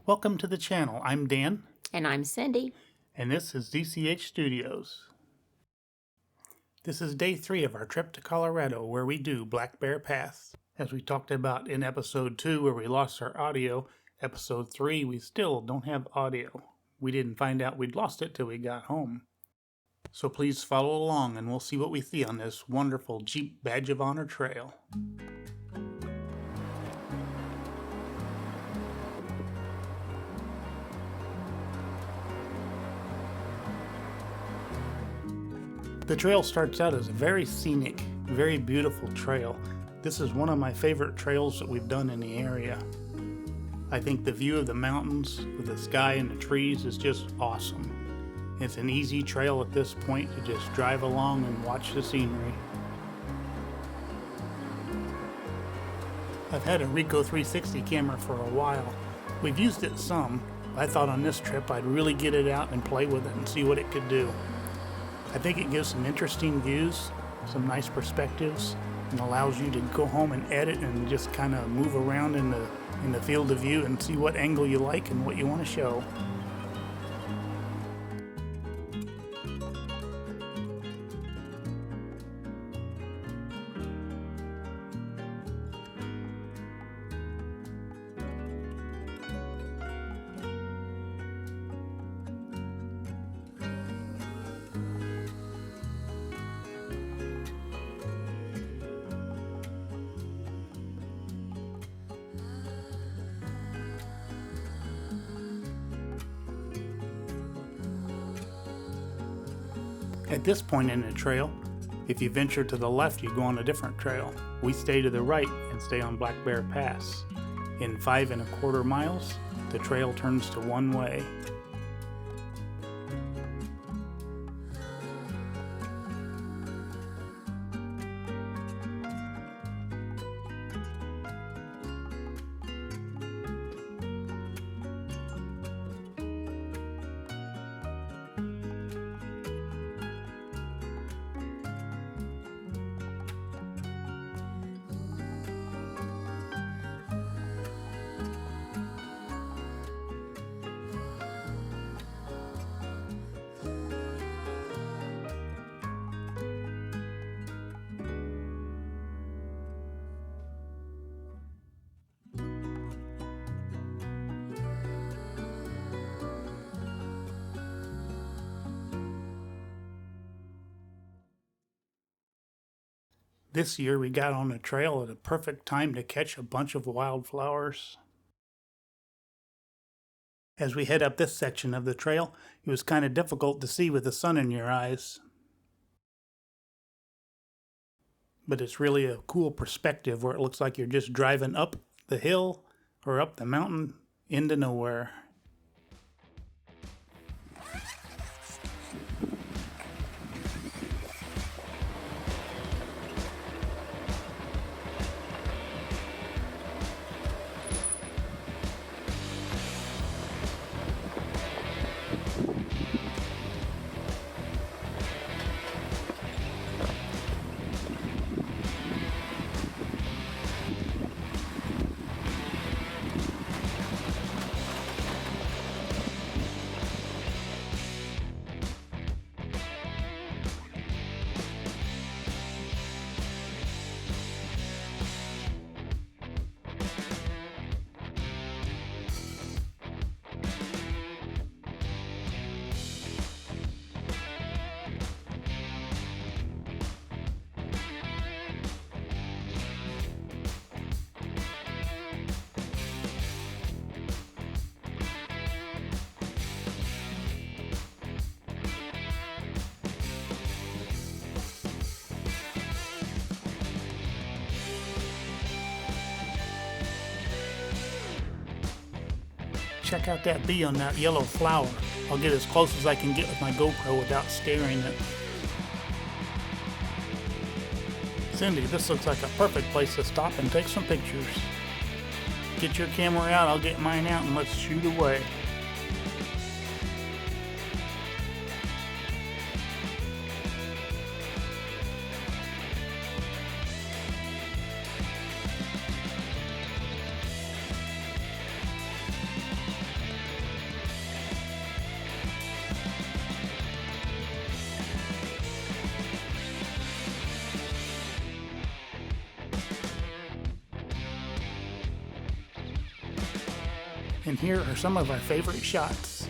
Welcome to the channel. I'm Dan. And I'm Cindy. And this is DCH Studios. This is day 3 of our trip to Colorado, where we do Black Bear Pass. As we talked about in episode 2, where we lost our audio, episode 3, we still don't have audio. We didn't find out we'd lost it till we got home. So please follow along and we'll see what we see on this wonderful Jeep Badge of Honor trail. The trail starts out as a very scenic, very beautiful trail. This is one of my favorite trails that we've done in the area. I think the view of the mountains with the sky and the trees is just awesome. It's an easy trail at this point to just drive along and watch the scenery. I've had a Ricoh 360 camera for a while. We've used it some. I thought on this trip I'd really get it out and play with it and see what it could do. I think it gives some interesting views, some nice perspectives, and allows you to go home and edit and just kind of move around in the field of view and see what angle you like and what you want to show. At this point in the trail, if you venture to the left, you go on a different trail. We stay to the right and stay on Black Bear Pass. In 5 1/4 miles, the trail turns to one way. This year we got on the trail at a perfect time to catch a bunch of wildflowers. As we head up this section of the trail, it was kind of difficult to see with the sun in your eyes. But it's really a cool perspective where it looks like you're just driving up the hill or up the mountain into nowhere. Check out that bee on that yellow flower. I'll get as close as I can get with my GoPro without scaring it. Cindy, this looks like a perfect place to stop and take some pictures. Get your camera out, I'll get mine out, and let's shoot away. And here are some of our favorite shots.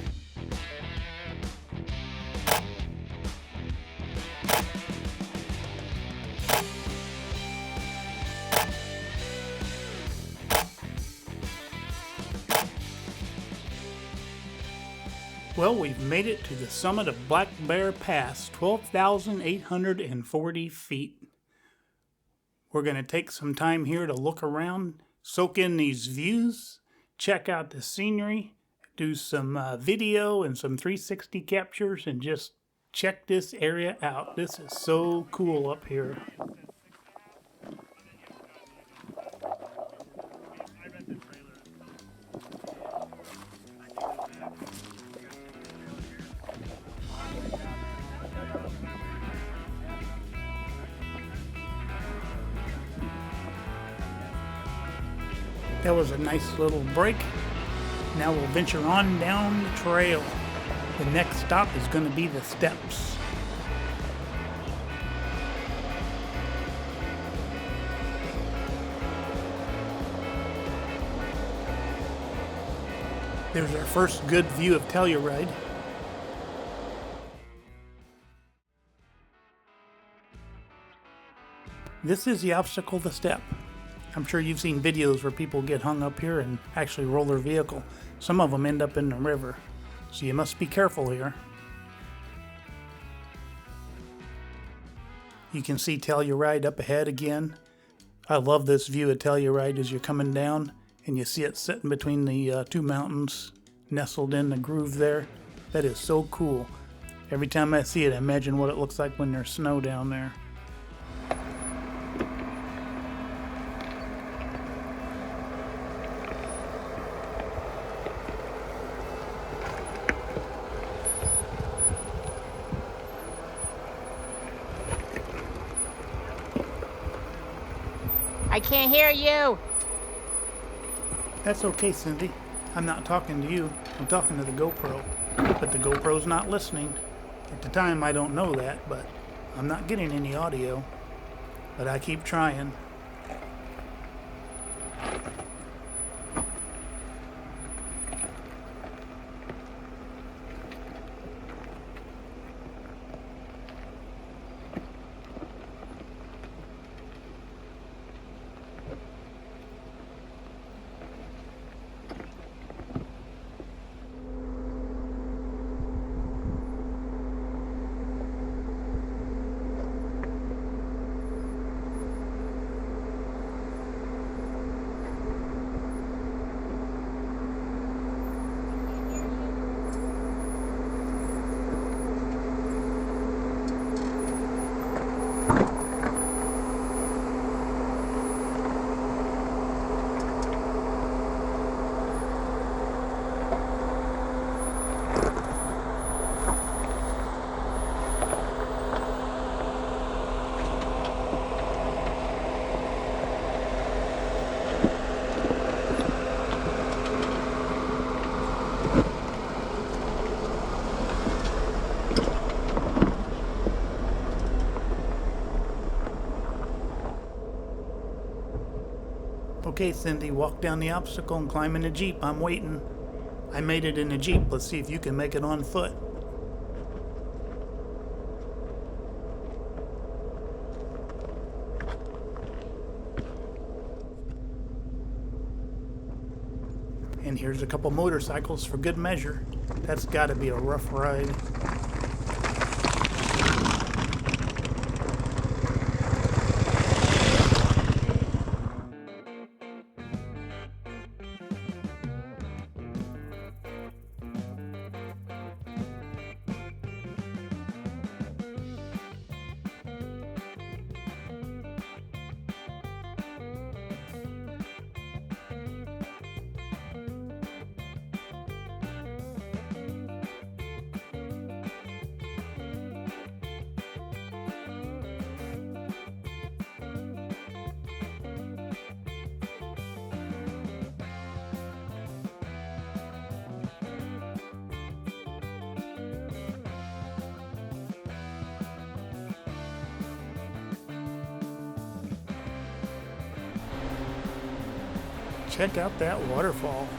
Well, we've made it to the summit of Black Bear Pass, 12,840 feet. We're going to take some time here to look around, soak in these views, check out the scenery, do some video and some 360 captures, and just check this area out. This is so cool up here. That was a nice little break. Now we'll venture on down the trail. The next stop is going to be the steps. There's our first good view of Telluride. This is the obstacle, the step. I'm sure you've seen videos where people get hung up here and actually roll their vehicle. Some of them end up in the river, so you must be careful here. You can see Telluride up ahead again. I love this view of Telluride as you're coming down and you see it sitting between the two mountains, nestled in the groove there. That is so cool. Every time I see it, I imagine what it looks like when there's snow down there. I can't hear you. That's okay, Cindy. I'm not talking to you. I'm talking to the GoPro. But the GoPro's not listening. At the time, I don't know that, but I'm not getting any audio. But I keep trying. Okay, Cindy, walk down the obstacle and climb in the Jeep. I'm waiting. I made it in the Jeep. Let's see if you can make it on foot. And here's a couple motorcycles for good measure. That's got to be a rough ride. Check out that waterfall.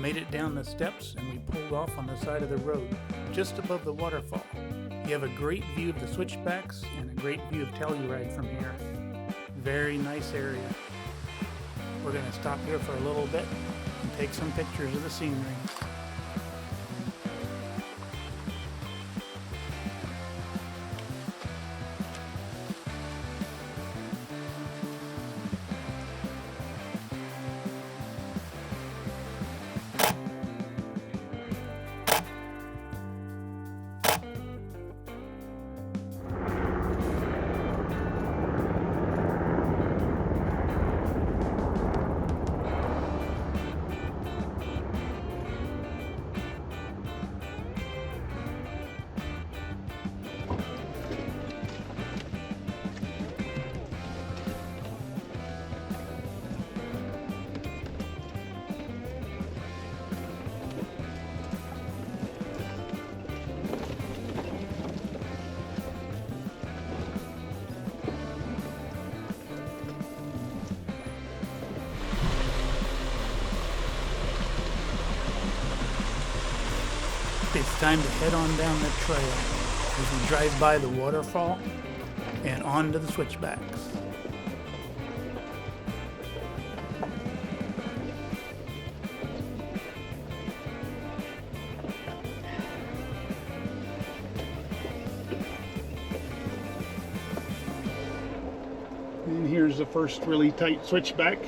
Made it down the steps and we pulled off on the side of the road, just above the waterfall. You have a great view of the switchbacks and a great view of Telluride from here. Very nice area. We're going to stop here for a little bit and take some pictures of the scenery. It's time to head on down the trail as we drive by the waterfall and onto the switchbacks. And here's the first really tight switchback.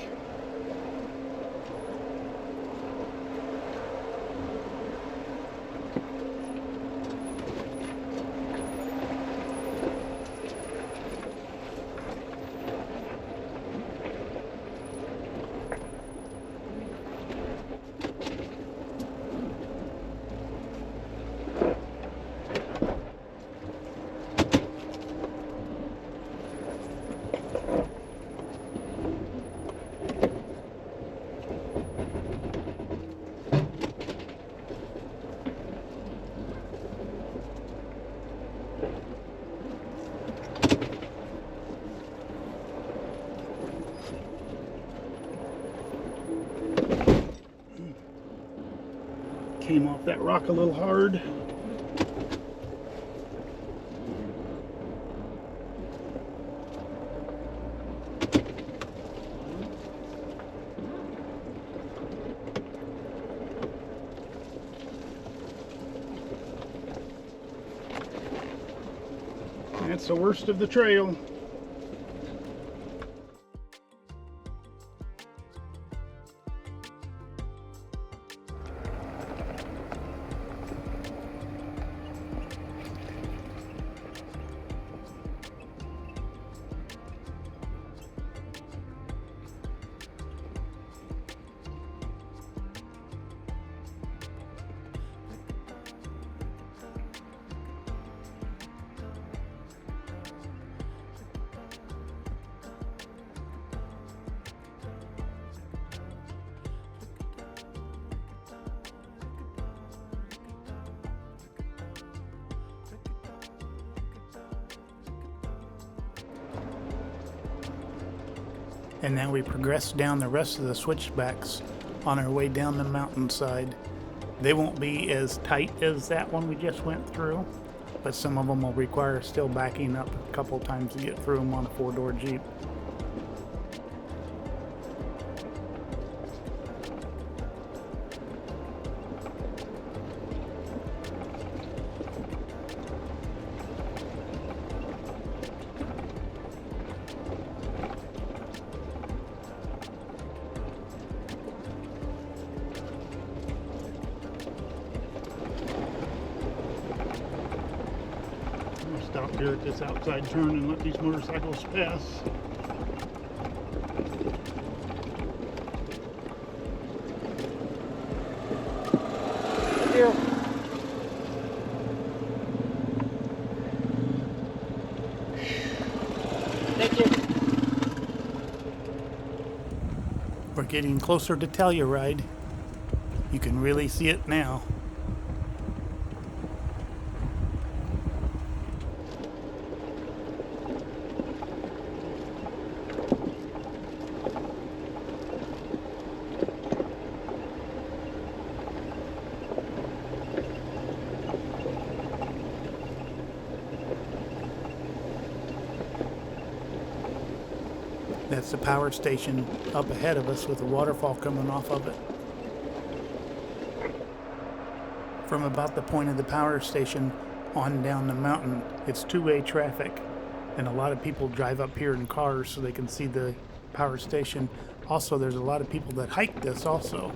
Came off that rock a little hard. That's the worst of the trail. And now we progress down the rest of the switchbacks on our way down the mountainside. They won't be as tight as that one we just went through, but some of them will require still backing up a couple times to get through them on a four-door Jeep. Stop here at this outside turn and let these motorcycles pass. Here. Thank you. We're getting closer to Telluride. You can really see it now. That's the power station up ahead of us with a waterfall coming off of it. From about the point of the power station on down the mountain, it's two-way traffic, and a lot of people drive up here in cars so they can see the power station. Also, there's a lot of people that hike this also,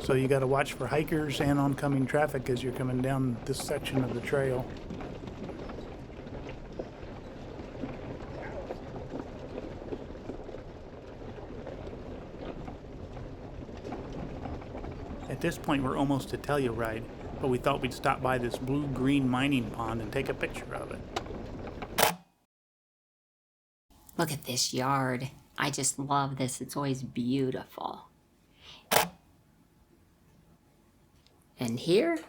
so you got to watch for hikers and oncoming traffic as you're coming down this section of the trail. At this point, we're almost to Telluride, but we thought we'd stop by this blue-green mining pond and take a picture of it. Look at this yard. I just love this. It's always beautiful. And here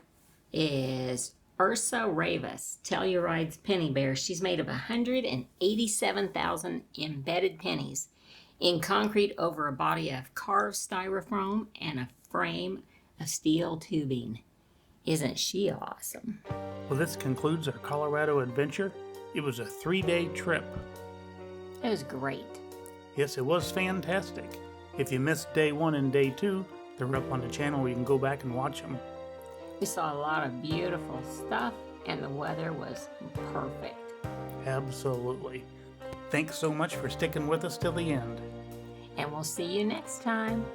is Ursa Ravis, Telluride's penny bear. She's made of 187,000 embedded pennies in concrete over a body of carved styrofoam and a frame of steel tubing. Isn't she awesome? Well, this concludes our Colorado adventure. It was a 3-day trip. It was great. Yes, it was fantastic. If you missed day 1 and day 2, they're up on the channel where you can go back and watch them. We saw a lot of beautiful stuff, and the weather was perfect. Absolutely. Thanks so much for sticking with us till the end. And we'll see you next time.